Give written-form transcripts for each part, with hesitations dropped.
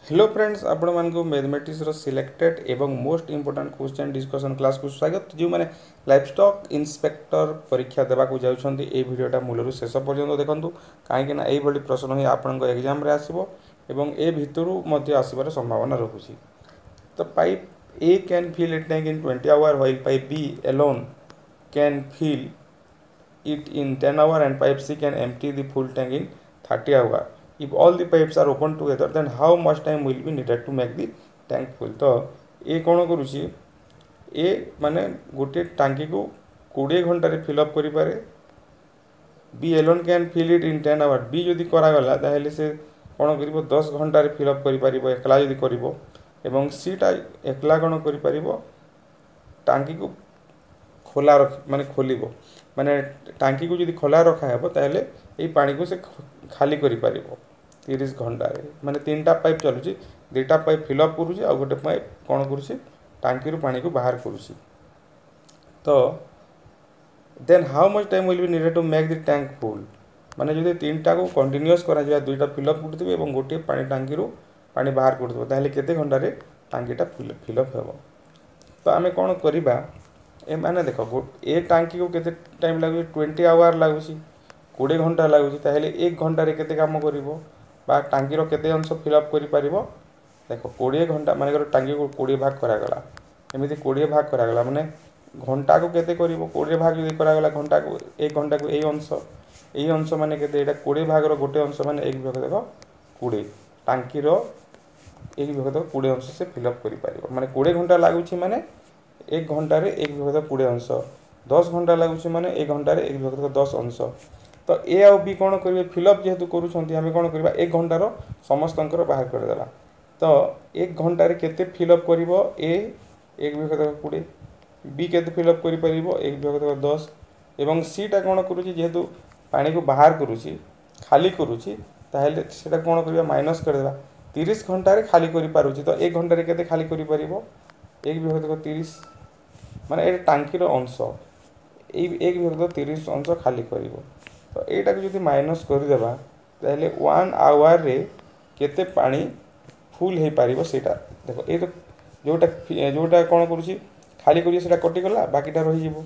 Hello friends आपण मानक mathematics रो selected एवं most important question discussion class को स्वागत। जो मैंने लाइफस्टॉक इंस्पेक्टर परीक्षा देवा जाउछन्ती ए वीडियोटा मूलरू शेष पर्यंत देखंतु काहेकि ना एई भली प्रश्न ही आपनको एग्जाम रे आसीबो एवं ए भितरु मध्ये आसीबार संभावना रहुछि। तो pipe A can fill it tank in 20 hour while pipe B alone can fill it in 10 hour and pipe C can empty the full tank in 30 hour. If all the pipes are open together then how much time will be needed to make the tank full? तो ये कौन करुँची ए माने गोटे टांकी को 20 घंटा fill up करि पारे। B alone can fill it in 10 hour B जदि करागला ताहले से कौन करिवो 10 घंटा फिलअप करि पारिबो एकला जदि करिवो एवं सीटा एकला कौन करि पारिबो टांकी को खोला रख माने खोलिबो माने टांकी को जदि खोला रखा हेबो ताहले एई पानी को से खाली करि पारिबो 30 घंटा रे। माने तीनटा पाइप चलुची दुटा पाइप फिलअप करूची आ गोटे पाइप कौन करूची टांकी रो पानी को बाहर करूची। तो then how much time will be needed to make the tank full माने जदि तीनटा को कंटीन्यूअस करा जाय दुटा फिलअप करथिबे एवं गोटे पानी टांकी रो पानी बाहर करथिबो ताहले केते घंटा रे टांकीटा फिलअप हेबो। तो आमे कोन करिबा ए माने देखो ए टांकी को केते टाइम लागु 20 आवर लागु 20 घंटा लागु ताहले 1 घंटा रे केते काम करिवो बा टांकी रो केते अंश फिलअप करि पारिबो। देखो 20 घंटा माने टांकी को 20 भाग करा गला एमिति 20 भाग करा गला माने घंटा को केते करिवो 20 भाग जदि करा गला घंटा को 1 घंटा को एई अंश माने केते एटा 20 भाग रो गोटे अंश माने 1 भाग देखो 20 टांकी रो 1 भाग देखो 20 अंश से फिलअप करि पारिबो माने 20 घंटा लागुची माने 1 घंटा रे 1 भाग 20 अंश 10 घंटा लागुची माने 1 घंटा रे 1 भाग 10 अंश। तो ए आ बी कौन करिवे फिलअप जेहेतु करूछंती आमे कौन करबा 1 घंटा रो समस्तंकर बाहर कर देबा। तो 1 घंटा रे केते फिलअप करिवो ए 1 भाग 20 बी केते फिलअप करि परिबो 1 भाग 10 एवं सी टा कौन करूची जेहेतु पानी को बाहर करूची खाली करूची ताहेले सेटा कौन करबा माइनस कर देबा 30 घंटा रे खाली करि पारुची। तो 1 घंटा रे केते खाली करि परिबो 1 भाग 30 माने ए टांकी रो अंश ए 1 भाग 30 अंश खाली करिवो। तो एटा को जदि माइनस कर देबा ताहले 1 आवर रे केते पानी फुल हे पारिबो सेटा देखो ए तो जोटा कोन करूची खाली करियो सेटा कटि गला बाकीटा रहि जिवो।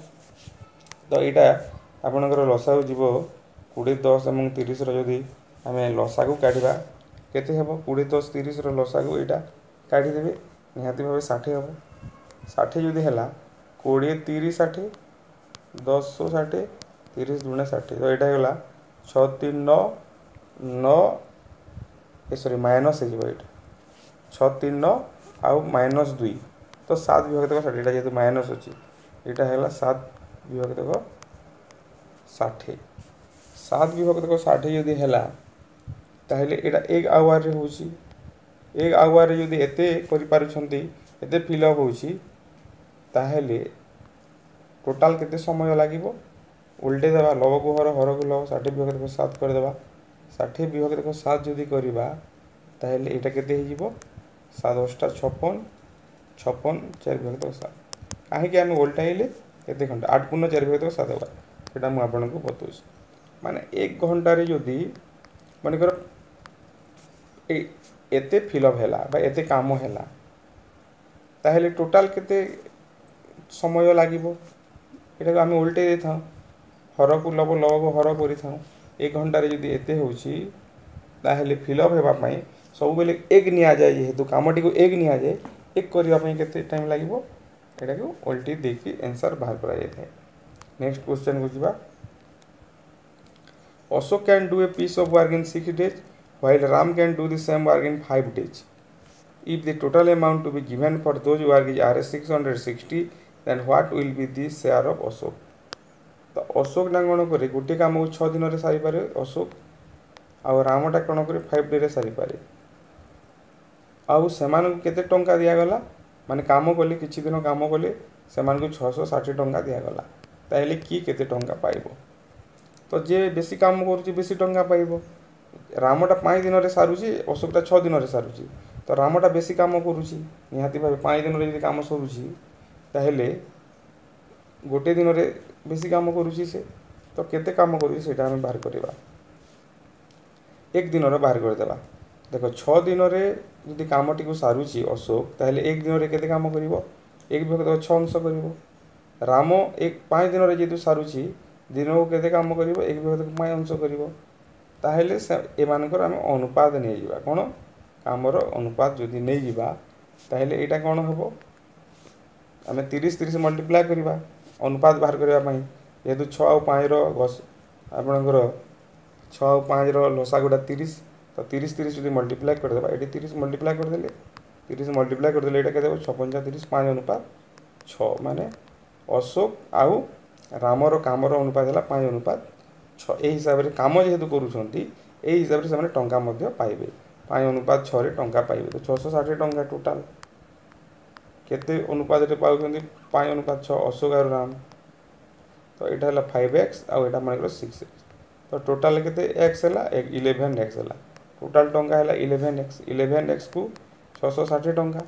तो एटा आपनकर लसागु जिवो 20 10 एवं 30 रो जदि हमें लसागु काढिबा केते हेबो 20 10 30 रो लसागु एटा काढि देबे निहाती भाबे 60 हेबो 60 जदि हला 20 30 60 10 60 30 दुणे 60 तो एटा गला 6 3 9 9 ए सॉरी माइनस हे जिवो एटा 6 3 9 आउ माइनस 2 तो 7 विभाग तक 60 एटा जेतु माइनस अछि एटा हैला 7 विभाग तक 60 7 विभाग तक 60 जदि हैला ताहले एटा 1 आवर रे होछि 1 आवर रे जदि एते करि पारुछंती एते फिलअप होछि ताहले टोटल केते समय लागिवो उल्टे देबा लव को हर को लव 60 विभाग तक 7 कर देबा 60 विभाग तक 7 जदि करिबा ताहले एटा केते हे जिवो 7 8 56 56 4 विभाग तक 7 काहे कि हम उल्टाइले केते घंटा 8 गुण 4 विभाग तक 7 होगा सेटा मु आपन को बतौछ माने 1 घंटा रे जदि माने कर एते फिलअप हैला बा एते काम हैला ताहले टोटल केते समय लागिवो एटा हम उल्टे दे था हर को लव लव को हर करि था 1 घंटा रे जदि एते होछि ताहले फिलअप हेबा पई सब बेले 1 निया जाय जेहेतु कामटी को 1 निया जाय 1 करिया पई केते टाइम लागिवो एटा को उल्टी देखि आंसर बाहर करा जाय थाए। नेक्स्ट क्वेश्चन को जिबा Ashok can do a piece of work in 6 days while Ram can do the same work in 5 days. If the total amount to be given for those work is Rs 660 then what will be the share of Ashok? तो अशोक ना कौन करे गोटे काम को 6 दिन रे सारी पारे अशोक आ रामटा कौन करे 5 डे रे सारी पारे आउ सेमान को केते टंका दिया गला माने काम कले किछि दिन काम कले सेमान को 660 टंका दिया गला ताइले की केते टंका पाइबो। तो जे बेसी काम करूची बेसी टंका पाइबो रामटा 5 दिन रे सारुची अशोकटा 6 दिन रे सारुची तो रामटा बेसी काम करूची निहाती भाबे 5 दिन रे जदि काम सरुची ताहेले गोटे दिन रे बेसी काम करूची से तो केते काम करूची सेटा हम बाहर करबा 1 दिन रे बाहर कर देबा देख 6 दिन जदि कमटी को सारूची अशोक ताहले 1 दिन रे केते काम करिवो 1 विभक्त 6 अंश करिवो। राम 5 दिन रे जेतु सारूची दिन को केते काम करिवो 1 विभक्त 5 अंश करिवो। ताहले एमानकर आम अनुपात नहीं जिबा कोन आमर अनुपात जदि नहीं जिबा ताहले एटा कोन हबो आम 30 मल्टीप्लाय करवा अनुपात बाहर करने जेहेतु 6 और 5 आपणकर 6 और 5 लसा गुड़ा 30 तो 30 जो मल्टीप्लाय करदे ये 30 मल्टीप्लाय करदे 30 मल्टीप्लाय करदे ये के 6 5 30 5 अनुपात 6 माने अशोक आउ रामर कामर अनुपात है 5 अनुपात 6 यही हिसाब से कम जेहेतु करुँच हिसाब से टंका पाइबे 5 अनुपात 6 टंका पाइबे तो 660 टंका टोटाल केते अनुपात पाँच 5 अनुपात 6 अशोक और राम तो यहाँ है 5x आउ यहाँ मान 6x तो टोटाल केते x है 11x है टोटाल टंका है 11x 11x को 660 टंका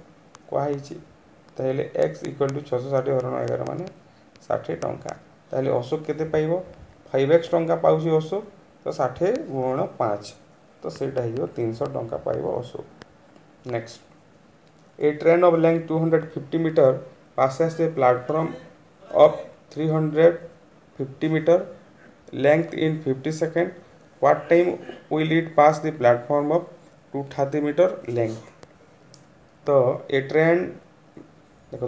कहुई ताहले x इक्वल टू 660 हरण 11 माने 60 टंका ताहले अशोक केते पाइबो 5x टंका पाउची अशोक तो 60 गुणन 5 तो सेटा हो 300 टंका पाइबो Ashok. Next A train of length 250 meter passes a platform of 350 meter length in 50 seconds. What time will it pass the platform of 230 meter length? तो ए ट्रेन देखो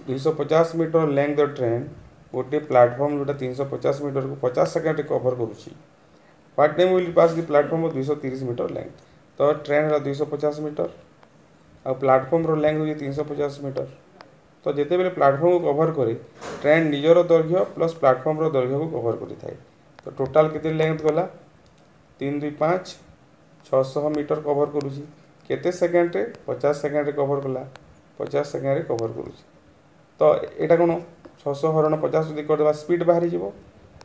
250 मीटर लेंथ ट्रेन गोटे प्लाटफर्म जोटा 350 मीटर को 50 सेकेंड कवर करुँची what time will pass the platform of 230 metre length तो train है 250 metre आ platform रो लेंथ हो 350 मीटर तो जिते बेले प्लाटफर्म को कवर करे ट्रेन निजर दैर्घ्य प्लस प्लाटफर्म रो दैर्घ्य को कवर करि थाए तो टोटाल केते लेंथ गला 3 2 5 600 मीटर कवर करूची केते सेकेंड रे 50 सेकेंड रे कवर कला 50 सेकेंड रे कवर करूची तो एटा कोन 600 हरण 50 जदि कर देबा स्पीड बाहरी जीवो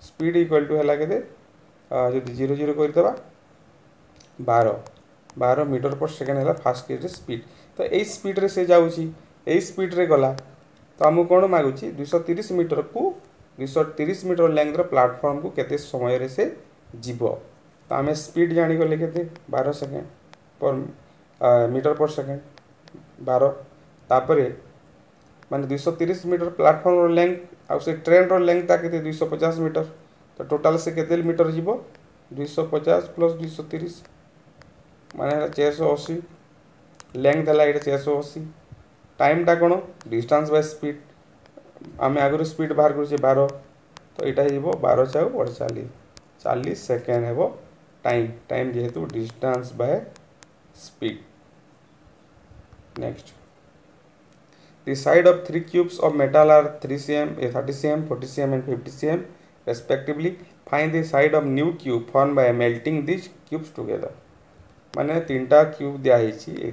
स्पीड इक्वल टू हला केते जदि 0 0 कर देबा 12 मीटर पर सेकेंड है फास्ट के स्पीड तो यही स्पीड रे से जाऊँगी यही स्पीड रे गला तो आमको कौन मागुची 230 मीटर को 230 मीटर लेंथ प्लाटफर्म को केते समय रे से जीव तो आम स्पीड जानीगले के 12 सेकेंड पर मीटर पर सेकेंड 12 तापर माने 230 मीटर प्लाटफर्म लेंथ आउ से ट्रेन रो लेंथ के 250 मीटर तो टोटाल से केते मीटर जीव 250 प्लस 230 माने 480 लेंथ है ये 480 टाइमटा कौन डिस्टेंस बाय स्पीड आम आगुरी स्पीड बाहर कर 12 तो यहाँ हो 12 चाउ 40 सेकेंड है टाइम जेहेतु distance by speed. Next the side of 3 cubes of metal are 3 cm 30 cm 40 cm and 50 cm respectively find the side of new cube formed by melting these cubes together माने 3टा cube दिखाई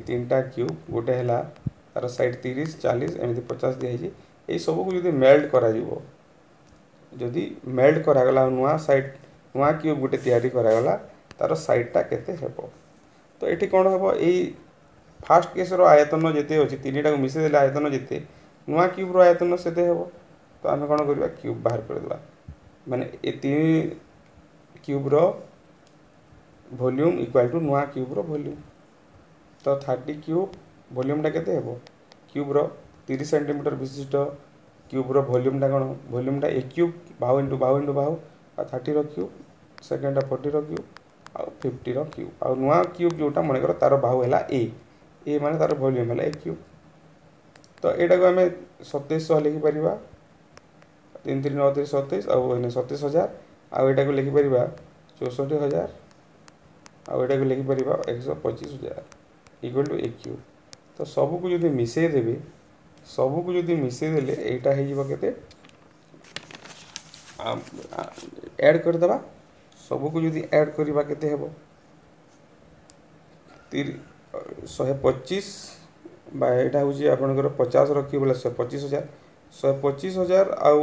3टा cube गोटे है तार side 30 40 एमती 50 दिखाई ये सब को जो मेल्ट करा जदि मेल्ट करागला नुआ साइड नुआ क्यूब गोटे तैयारी करागला तार साइडटा केते हेबो तो ये कौन हम यही फास्ट केस आयतन जिते अच्छे 3टा को मिसेदेले आयतन जिते नुआ क्यूब आयतन से हे तो आम कौन करवा क्यूब बाहर करदे माने ये 3 क्यूब वॉल्यूम इक्वल टू नुआ क्यूब वॉल्यूम तो 30 क्यूब वॉल्यूमटा केते हेबो क्यूब 30 सेंटीमीटर विशिष्ट क्यूब वॉल्यूमटा कौन वॉल्यूमटा ए क्यूब बाहु इंटू बाहु आ 30 क्यूब सेकेंड 40 क्यूब आ 50 क्यूब आ नुआ क्यूब जोटा मन कर तार बाहु है ए माने तार वॉल्यूम है ए क्यूब तो यहाँ को आम 2700 लिखिपर 3 3 9 3 27 आउ 27,000 आउ यहाँ को लिखिपर 64,000 आउ यहाँ को लिखिपर 125,000 इक्वल टू ए क्यूब तो सबको जो मिसई देवे सबको जो मिसई देले यहाँ होते ऐड करदे सबको जो ऐड करवा केते हेबो 125 यहाँ हूँ आपंकर 50 रखी बोले 125,000 125,000 आउ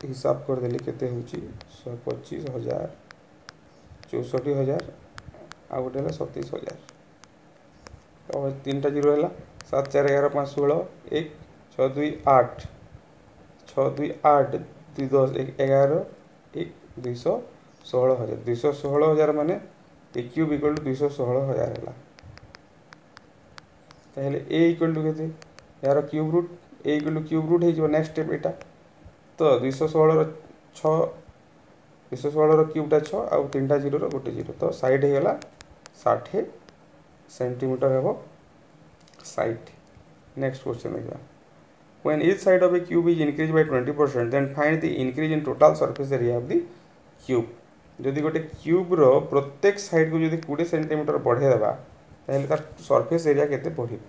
हिसाब करदेली केते हूँ 125,000 64,000 आ गोटे 27,000 तो 3टा 0 है 7 4 11 5 16 1 6 2 8 6 2 8 2 10 1 11 1 216,000 216,000 माने ए क्यूब इक्वल टू 216,000 है ताहले a इक्वल टू केते यार cube root a equal to cube root हो नेक्स्ट स्टेप एटा तो 216 6 216 क्यूबटा 6 आउ 3टा 0 गोटे 0 तो साइड हो गला 60 सेंटीमीटर हेबो साइड। नेक्स्ट क्वेश्चन देखा when each side of a cube is increased by 20% then find the increase in total surface area of the cube। जदि गोटे क्यूब रो प्रत्येक साइड को जदि 20 सेंटीमीटर बढ़े देबा ताहले तार सरफेस एरिया केते बढ़िबो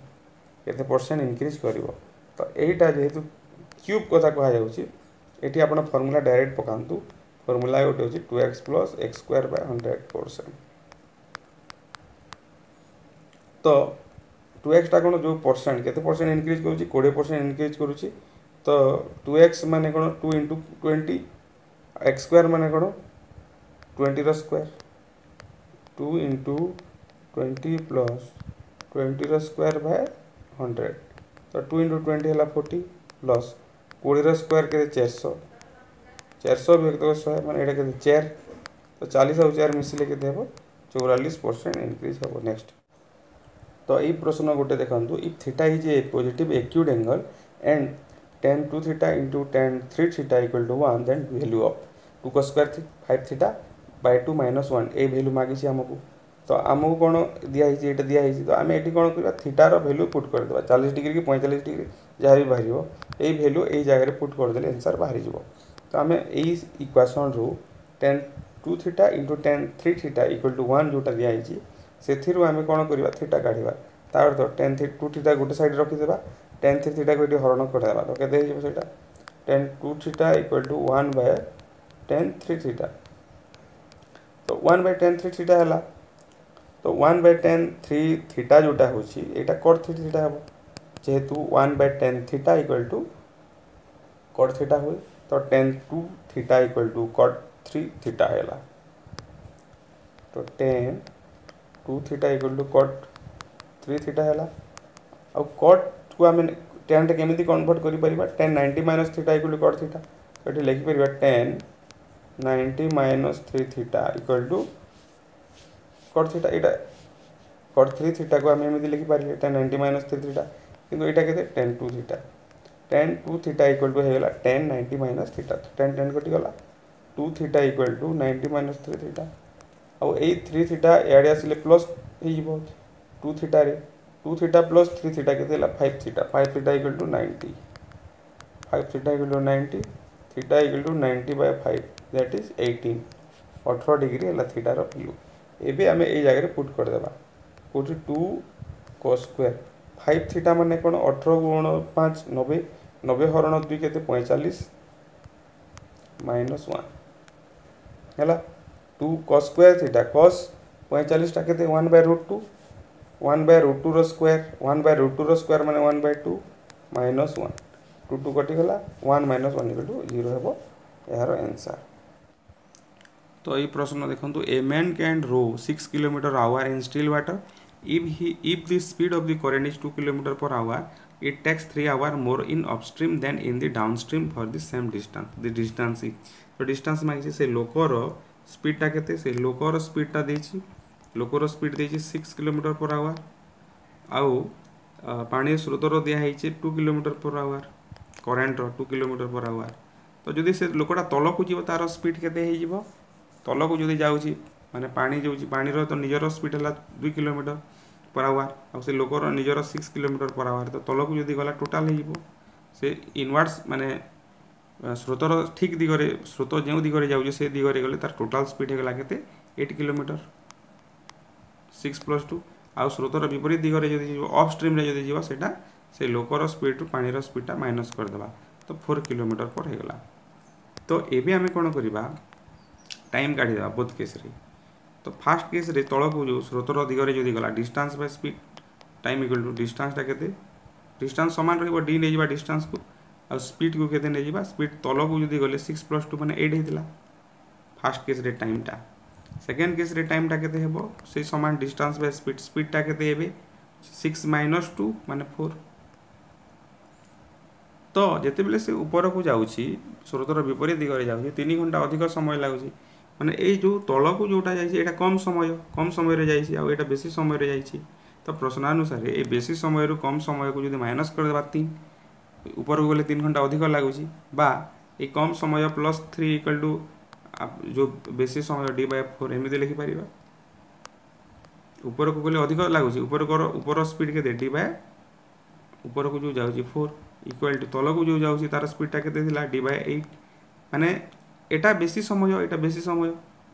केते परसेंट इंक्रीज करिवो तो एटा जेहेतु क्यूब कथा कहा जाउची एटी आपण फार्मूला डायरेक्ट पकांतु फार्मूला गोटे होची 2x plus x square by 100%। तो 2x टा कोन जो परसेंट केते परसेंट इंक्रीज करूची 20% इंक्रीज करूची तो 2x माने कोन 2 into 20 x स्क्वायर माने कोन 20 रो स्क्वायर 2 into 20 plus 20 रो स्क्वायर बाय 100 तो 2 into 20 हला 40 प्लस 20 रो स्क्वायर के 400 400 व्यक्त 100 माने एटा के 4 तो 40 और 4 मिसिले के देबो 44% इंक्रीज हो। नेक्स्ट तो ये प्रश्न गोटे देखो if theta is a positive acute angle and tan 2 theta into tan 3 theta equal to 1 then value of 2 cos square 5 theta by 2 minus 1 ए वैल्यू मागिছি हमको तो आमको कौन दिया है ये दिया है तो आम ये कौन कर थीटार वैल्यू पुट करदे 40 डिग्री कि 45 डिग्री जहाँ भी बाहर ये वैल्यू ये जगह पुट करदे आंसर बाहरी जीव तो आम यही इक्वेशन रू tan 2 theta into tan 3 theta equal to 1 जोटा दिया है से आम कौन करवा थीटा काढ़ा तार तो tan 2 थीटा गोटे साइड रखीदेवा tan 3 थीटा को ये हरण करदेवा तो केते होइबो tan 2 theta equal to 1 by tan 3 theta तो 1 बाय tan 3 थीटा है तो 1 बाय tan 3 थीटा जोटा होची एटा cot 3 थीटा हेबो जेहेतु 1 by tan theta equal to cot theta होय तो tan 2 theta equal to cot 3 theta हैला तो tan 2 theta equal to cot 3 theta हैला आ cot को आम tan केमिति कन्वर्ट करि परिबा tan 90 minus theta equal to cot theta तो एठी लिखि परिबा tan 90 minus 3 theta equal to cot theta एटा cot 3 थीटा को आम एमिति लिखि परिबे tan 90 माइनस 3 थीटा किंतु एटा केते tan 2 theta tan 2 theta equal to हेला tan 90 माइनस थीटा tan कटि गला 2 theta equal to 90 minus 3 theta आ ए 3 थीटा एडे आसिले प्लस हे जिवो 2 थीटा रे 2 थीटा प्लस 3 थीटा के 5 theta equal to 90 5 theta equal to 90 theta equal to 90 by 5 that is 18 degree है थीटा रो वैल्यू एबे आमे ए जगह रे पुट कर देबा पुट 2 cos स्क्वायर 5 थीटा माने कोन 18 गुण 5 90 90 हरण 2 केते 45 माइनस 1 हैला 2 cos स्क्वायर थीटा cos 45 टा केते 1 बाय रूट 2 1 बाय रूट 2 रो स्क्वायर 1 बाय रूट 2 रो स्क्वायर माने 1 बाय 2 माइनस 1 2 2 कटि गला 1 माइनस 1 इक्वल टू 0 हेबो यार आंसर। तो ये प्रश्न देखंतु a man can row 6 kilometre hour in still water if the speed of the current is 2 kilometer per hour it takes 3 hour more in upstream than in the downstream for the same distance the distance is तो distance मागिछि से लोकर speed टा केते से लोकर speed टा देछि लोकर speed देछि 6 kilometre per hour आउ पानी स्रोतर दिया है 2 kilometre per hour current 2 kilometre per hour तो जदि से लोकटा तल को जीव तार स्पीड केते हे जीव तल को जदि जाउछि माने पानी जाउछि पानी रो तो निजर स्पीड हला 2 किलोमीटर पर आवर आ से लोकर निजर 6 किलोमीटर पर आवर तो तल को जदि गला टोटल हे जीव से इनवर्स माने स्रोतर ठीक दिगरे स्रोत जो दिगरे जाउछि से दिगरे गले तार टोटल स्पीड हे गला केते 8 किलोमीटर 6 + 2 आ स्रोतर विपरीत दिगरे जदि अप स्ट्रीम रे जदि जीव सेटा से लोकर स्पीड पानी रो स्पीड टा माइनस कर देबा तो 4 किलोमीटर पर हे गला तो एबे हमें कोन करिबा टाइम काढी देबा बोथ केस रे तो फर्स्ट केस रे तळ को जो स्रोतर दिगरे जदि गला distance by speed time equal to distance टा केते डिस्टेंस समान रहइबो d नै जिबा डिस्टेंस को आ स्पीड को केते नै जिबा स्पीड तळ को जदि गले 6 + 2 माने 8 हेतिला फर्स्ट केस रे टाइम टा सेकंड केस रे टाइम टा केते हेबो से समान डिस्टेंस बाय स्पीड टा केते हेबे 6 - 2 माने 4 तो जेते बेले से ऊपर को जाउछि स्रोतर विपरीत दिगरे जाउछि 3 घंटा अधिक समय लागुछि माने ए जो तल को जोटा जाइछि एटा कम समय रे जाइछि आ एटा बेसी समय रे जाइछि तो प्रश्नानुसार ये बेसी समय रु कम समय को जो माइनस करदेबा 3 ऊपर को गले 3 घंटा अधिक लगुच बा ये कम समय प्लस 3 इक्वल टू जो बेसी समय d/4 एमती लिखिपर ऊपर को गले अधिक लगुच ऊपर स्पीड के d/ ऊपर को जो जाऊँगी 4 इक्वल टू तल को जो जाऊँगी तार स्पीडटा के d/8 माने एटा बेसी समय एटा बेसी समय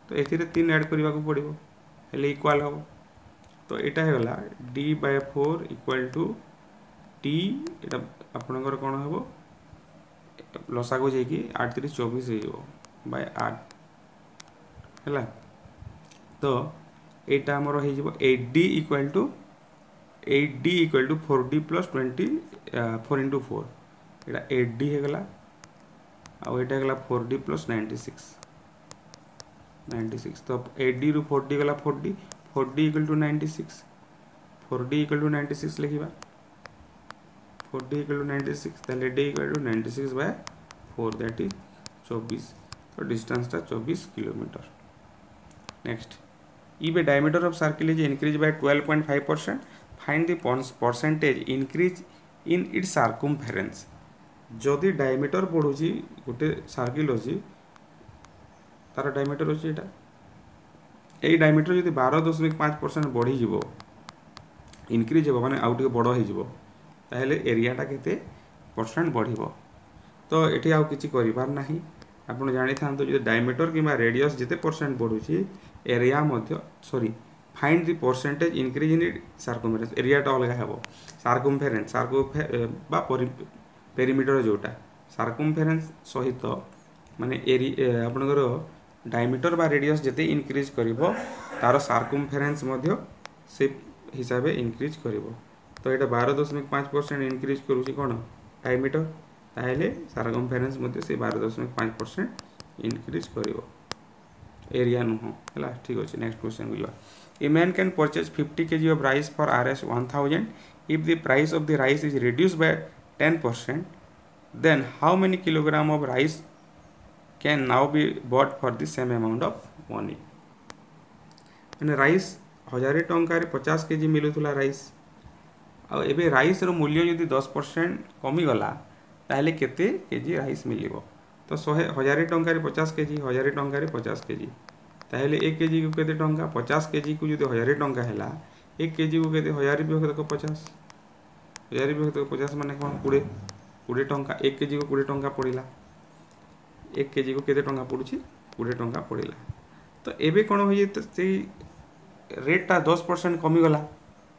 तो ए 3 ऐड करने को पड़ो हेल्ले इक्वाल हम तो यहाँ होगा d/4 इक्वल टू टी एटा आपणकर कौन हम लसा को जाकि 8 3 24 बाय 8 है तो यहाँ आमर हो 8d equal to 4d plus 20 4 into 4 यहाँ 8d होगा आउ यहाँ होगा 4d प्लस 96 तो 8d रु 4d गला 4d equal to 96 4d equal to 96 लिखा 4d इक्वल टू 96 ताले d equal to 96 by 4 that is 24 तो डिस्टेंस टा 24 kilometre. Next if a diameter of circle is increased by 12.5%, find the percentage increase in its circumference। जदि diameter बढ़ुची गोटे circle अच्छी तार diameter अच्छी यहाँ यही डायमीटर जब 12.5% बढ़ी इनक्रीज हो माने आउ टे बड़ हो एरियाटा केते परसेंट बढ़ तो ये आउ किछि करिबार नाही आपण जानि थांतो जो डायमीटर किंबा रेडियस जिते परसेंट बढ़ुची एरिया मध्य sorry find the percentage increase in circumference एरियाटा अलग हेबो सर्कमफेरेंस बा पेरीमीटर जोटा सर्कमफेरेंस सहित माने आपनकर डायमीटर बा रेडियस जिते इंक्रीज करिवो तार सर्कमफेरेंस मध्य से हिसाब से इंक्रीज करिवो तो ये 12.5% इंक्रीज करूची कोन डायमीटर ताहेले सर्कमफेरेंस मध्य से 12.5% इंक्रीज करिवो एरिया नुह है ठीक अच्छे। नेक्स्ट क्वेश्चन को a man can purchase 50 kg of rice for Rs 1000 if the price of the rice is reduced by 10% then how many kilogram of rice can now be bought for the same amount of money मैंने rice 1000 टंका 50 kg मिलूला rice आबे rice रो मूल्य यदि 10% कमीगला ताहले केते KG rice मिलिबो तो 1000 टंका 50 kg 1000 टंका 50 kg ताहले 1 kg को केते टंका 50 kg को जो 1000 टंका हैला 1 kg को केते 1000 रुपया को 50 1000 रुपया को 50 माने कोन 20 टंका 1 kg को 20 टंका पड़िला 1 kg को केते टंका पड़ुची 20 टंका पड़िला तो एबे कोन होई त से रेटटा 10% कमीगला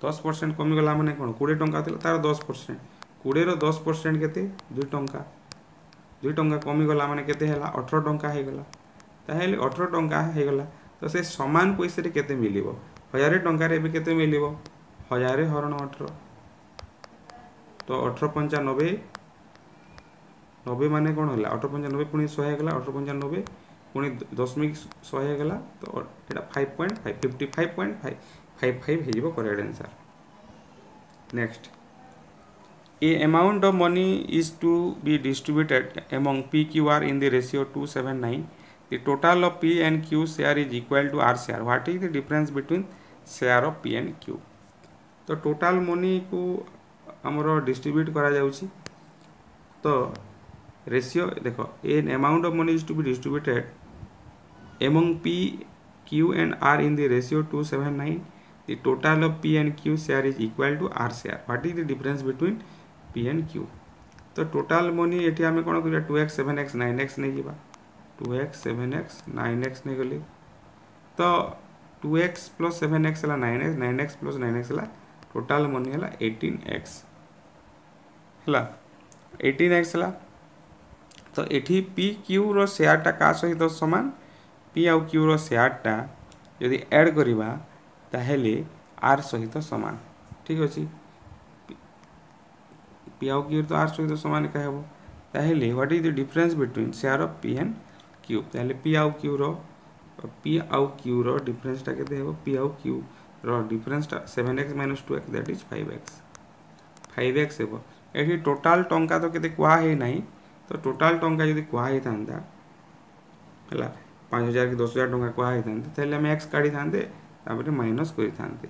10% कमीगला माने कोन 20 टंका थिला तार 10% 20 रो 10% केते 2 टंका 2 टंका कमीगला माने केते हैला 18 टंका हो गला ताहेले 18 टंका हो गला तो से समान पैसा रे केते मिलिबो 1000 टंका रे केते मिलिबो 1000 हरण 18 तो 18 5 90 90 माने कोन होला 18 5 90 पुनी 100 हो गला 18 5 90 पुनी 10.100 हो गला तो एटा 5.5 55.5 हेजिबो correct answer. Next A amount of money is to be distributed among PQR in the ratio 279. The total of P and Q share is equal to R share. What is the difference between share of P and Q? तो total money को हमरो distribute करा जाउची तो ratio देखो an amount of money is to be distributed among P, Q and R in the ratio 279. The total of P and Q share is equal to R share. What is the difference between P and Q? तो total money ये आम कौन कर 2x 7x 9x नहीं जावा 2x 7x 9x नहीं गली तो 2x plus 7x है 9x 9x प्लस 9x है टोटाल मनी है 18x है 18x है तो ये पी क्यू रो शेयरटा क्या सहित सामान पी आउ क्यू रो शेयरटा यदि ऐड करवा ताहेले आर सहित सामान ठीक अच्छे पी आउ क्यू तो आर सहित सामान क्या हम ताहेले what is the difference between share of p and q ताहेले पी आउ क्यू रो डिफरेंसटा केते हेबो पी आउ क्यू रो डिफरेंसटा 7x - 2x that is 5x हेबो एठी टोटल टंका तो केते कुआ हे नाही तो टोटल टंका यदि कुआ हे थांदा हला 5000 कि 10000 टंका कुआ हे थांदा ताहेले हम x काढी थांदे तापर माइनस करि थांदे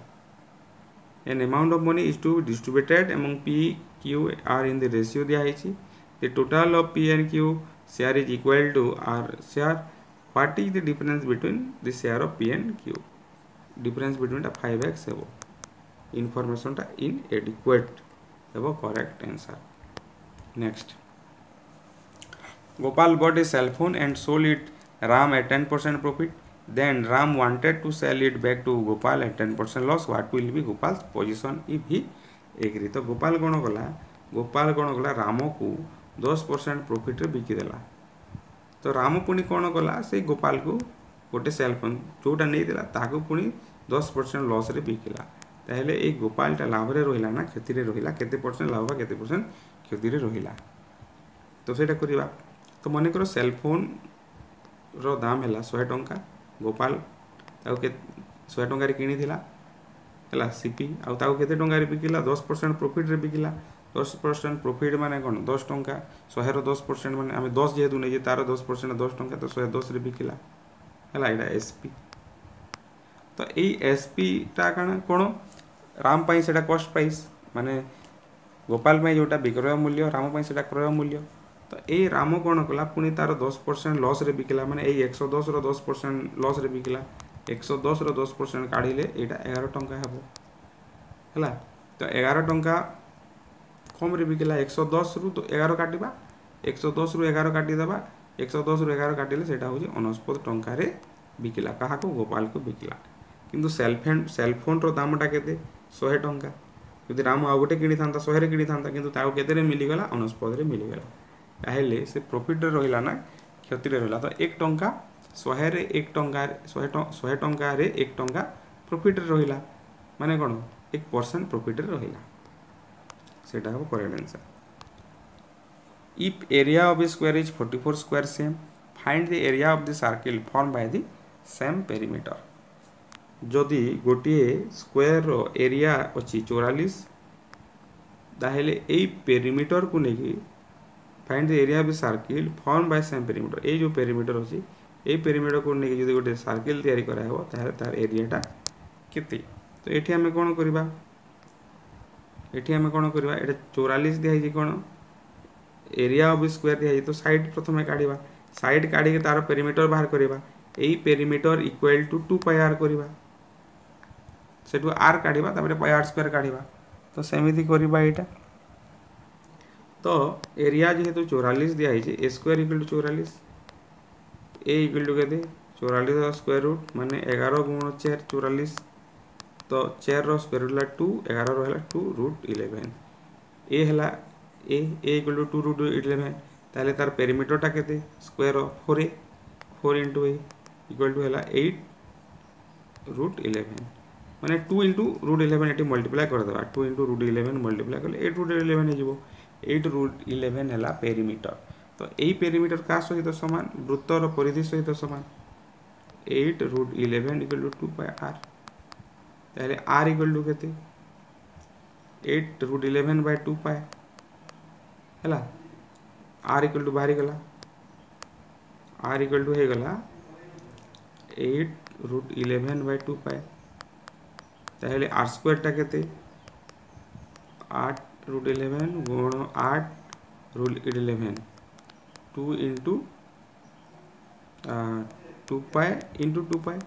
an amount of money is to distributed among p q r in the ratio दिया है the total of p and q share is equal to r share what is the difference between the share of p and q difference between 5x हेबो information टा inadequate हेबो correct answer next Gopal bought a cell phone and sold it Ram at 10% profit. Then Ram wanted to sell it back to Gopal at 10% loss. What will be Gopal's position if he agree? तो गोपाल कौन कला राम को 10% profit रे बिकी देला तो राम पुणी कौन कला से गोपाल को गोटे सेल फोन जोटा नहीं देला ताको पुणी 10% लॉस रे बिकिला ताहले ए गोपालटा लाभ रे रहिला ना क्षति रे रहिला केते परसेंट लाभ बा केते परसेंट क्षति रे रहिला तो सेटा करिबा तो मन कर सेलफोन रो दाम है 100 टंका गोपाल ताऊ के 100 टंका रे किनी थिला हला सीपी आउ ताऊ केते टंका रे बिकिला 10% प्रॉफिट रे बिकिला 10% प्रॉफिट माने कोन 10 टंका 100 रो 10% माने आमे 10 जेतु नै जे तार 10% 10 टंका तो 110 रे बिकिला हला एडा एसपी तो एई एसपी ता काना कोन राम पई सेटा कॉस्ट प्राइस माने गोपाल पई जोटा विक्रय मूल्य राम पई सेटा क्रय मूल्य तो ये राम कौन कला पुणी तार 10% लॉस रे बिकिला माने 110 रो 10% लॉस रे बिकिला 110 रो 10% काढिले एटा 11 टंका हेबो हला तो 11 टंका कम रे बिकिला 110 रु तो 11 काटिबा 110 रु 11 काटि देबा 110 रु 11 काटिले सेटा होजी 69 टंका रे बिकिला काहा को गोपाल को बिकिला किंतु सेलफोन रो दामटा केते 100 टंका यदि राम आ गोटे किनी थांता 100 रे किनी थांता किंतु ताऊ केते रे मिली गला 69 रे मिली गला ताहले से प्रॉफिट रे रहिला ना क्षति रे रहिला तो 1 टंका 100 रे 1 टंका 100 टंका रे 1 टंका प्रॉफिट रे रहिला माने कोन 1% प्रॉफिट रे रहिला सेटा हो correct answer if area of A square is 44 square same find the area of the circle form by the same perimeter जदि गोटे स्क्वायर रो एरिया अछि 44 ताहले एई पेरीमीटर को नेकी find the area of the circle form by same perimeter ए जो perimeter अछि ए perimeter को नेकी जदि गोटे सर्किल तयारी करा हो ताहले तार एरियाटा केते तो एठी हमें कोन करबा एटा 44 दिया है कोन एरिया ऑफ स्क्वायर दिया है तो साइड प्रथमे काढिबा साइड काढी के तार पेरीमीटर बाहर करबा एई perimeter equal to 2 pi r करबा सेटु आर काढिबा तापर पाई आर स्क्वायर काढिबा तो सेमिति करबा एटा तो एरिया जेहेतु 44 दिया है a square equal to 44 a equal to केते 44 का स्क्वायर रूट माने 11 गुण 4 44 तो 4 रो स्क्वायर रूट ला 2 11 रो हला 2 रूट 11 ए हला ए इक्वल टू 2 रूट 11 ताले तार पेरीमीटर टा केते square of 4 4 into A equal to हला 8 रूट 11 माने 2 इनटू रूट 11 एटी मल्टीप्लाई कर देबा 2 इनटू रूट 11 मल्टीप्लाई करले 8 रूट 11 हे जिवो 8 रूट 11 है पेरीमीटर तो यही पेरीमीटर का सहित समान वृत्तर परिधि सहित समान 8 root 11 equal to 2 pi R ताहले आर इक्वल टू केते 8 रूट 11 बाय 2 पाई हैला आर इक्वल टू बाहरी गला आर इक्वल टू हे गला 8 रूट 11 बाय 2 पाई ताहले आर स्क्वायर टा केते 8 रूट 11 गुण 8 रूट 11 2 इंटू 2 पाई इंटू 2 पाई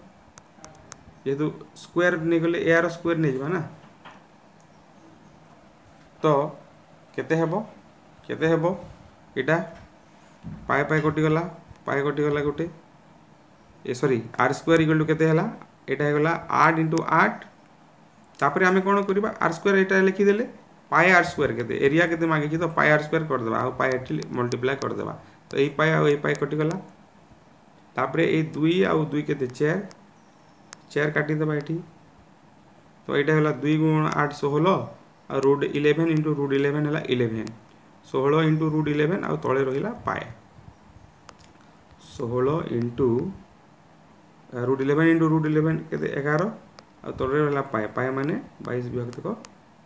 जेहेतु स्क्वायर नहीं गले यार स्क्वायर नहीं जावा ना तो केते हेबो एटा पाई पाई कटि गला गोटे a sorry r square equal to केते हला एटा हे गला 8 इंटू 8 तापर आमे कोन करबा आर स्क्वायर एटा लिखि देले पाई आर स्क्वायर केते एरिया केते मांगे तो पाई आर स्क्वायर कर देबा आ पाई एठी मल्टीप्लाई कर देबा तो एई पाई आ एई पाई कटि गला तापर ए 2 आ 2 केते 4 4 काटि देबा एठी तो एटा हला 2 गुण 8 16 आ रूट 11 इंटू रूट 11 हला 11 16 इंटू रूट 11 आ तळे रहिला पाई 16 इंटू रूट 11 इंटू रूट 11 केते 11 आ तळे रहिला पाई पाई माने 22 विभक्त को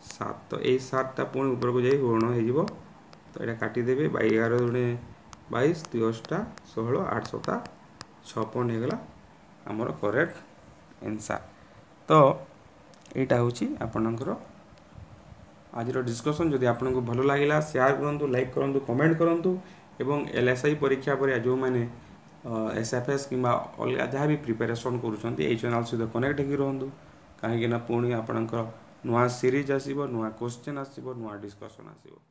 7 तो ए 7 टा पुणी ऊपर को जाई गुण हे जिवो तो एटा काटि देबे 11 दुने 22 2 टा 16 8 7 56 हे गला हमर करेक्ट आंसर तो एटा होची आपनकर आज डिस्कसन। जदि आपको भल लगे शेयर करूँ, लाइक करूँ, कमेंट करूँ एवं LSI परीक्षा पर जो मैंने SFS कि अलग जहाँ भी प्रिपेरेसन करुँच चैनल सहित कनेक्ट होगी रुँ कहीं पुणी आपणकर नुआ सीरीज आसो, नुआ क्वेश्चन आसो, नुआ डिस्कसन आसो।